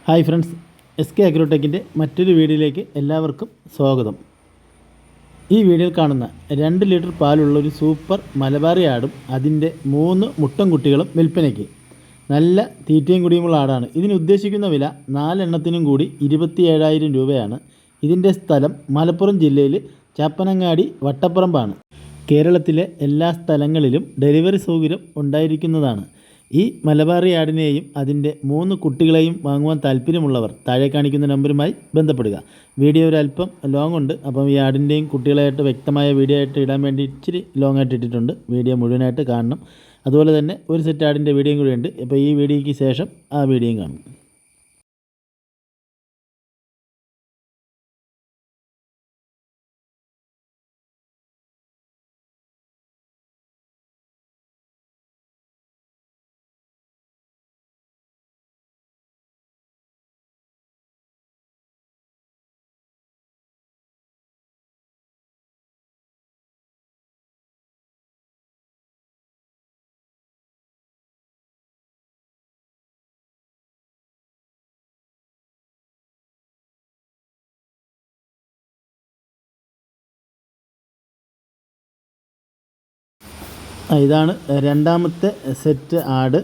Hi friends, SK അഗ്രോടെക്കിൻ്റെ മറ്റൊരു വീഡിയോയിലേക്ക് എല്ലാവർക്കും സ്വാഗതം. ഈ വീഡിയോയിൽ കാണുന്ന 2 ലിറ്റർ പാലുള്ള ഒരു സൂപ്പർ മലബാറി ആടും അതിൻ്റെ 3 മുട്ടൻകുട്ടികളും വിൽപ്പനയ്ക്ക്. നല്ല തീറ്റയും കുടിയുമുള്ള ആടാണ്. ഇതിന് ഉദ്ദേശിക്കുന്ന വില 4 എണ്ണത്തിനും കൂടി 27,000 രൂപയാണ്. ഇതിൻ്റെ സ്ഥലം മലപ്പുറം ജില്ലയിൽ ചാപ്പനങ്ങാടി വട്ടപ്പറമ്പാണ്. കേരളത്തിലെ എല്ലാ സ്ഥലങ്ങളിലും ഡെലിവറി സൗകര്യം ഉണ്ടായിരിക്കുന്നതാണ്. ഈ മലബാറി ആടിനെയും അതിൻ്റെ 3 കുട്ടികളെയും വാങ്ങുവാൻ താല്പര്യമുള്ളവർ താഴെ കാണിക്കുന്ന നമ്പറുമായി ബന്ധപ്പെടുക. വീഡിയോ ഒരല്പം ലോങ് ഉണ്ട്, അപ്പം ഈ ആടിൻ്റെയും കുട്ടികളായിട്ട് വ്യക്തമായ വീഡിയോ ആയിട്ട് ഇടാൻ വേണ്ടി ഇച്ചിരി ലോങ് ആയിട്ട് ഇട്ടിട്ടുണ്ട്. വീഡിയോ മുഴുവനായിട്ട് കാണണം. അതുപോലെ തന്നെ ഒരു സെറ്റ് ആടിൻ്റെ വീഡിയോയും കൂടി ഉണ്ട്. അപ്പോൾ ഈ വീഡിയോയ്ക്ക് ശേഷം ആ വീഡിയോയും കാണും. ഇതാണ് രണ്ടാമത്തെ സെറ്റ് ആട്.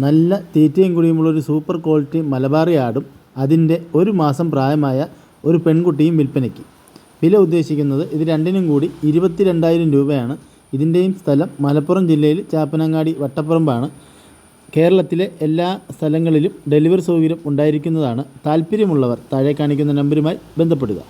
നല്ല തീറ്റയും കുടിയുമുള്ളൊരു സൂപ്പർ ക്വാളിറ്റി മലബാറി ആടും അതിൻ്റെ 1 മാസം പ്രായമായ ഒരു പെൺകുട്ടിയും വിൽപ്പനയ്ക്ക്. വില ഉദ്ദേശിക്കുന്നത് ഇത് രണ്ടിനും കൂടി 22,000 രൂപയാണ്. ഇതിൻ്റെയും സ്ഥലം മലപ്പുറം ജില്ലയിൽ ചാപ്പനങ്ങാടി വട്ടപ്പറമ്പാണ്. കേരളത്തിലെ എല്ലാ സ്ഥലങ്ങളിലും ഡെലിവറി സൗകര്യം ഉണ്ടായിരിക്കുന്നതാണ്. താല്പര്യമുള്ളവർ താഴെ കാണിക്കുന്ന നമ്പറുമായി ബന്ധപ്പെടുക.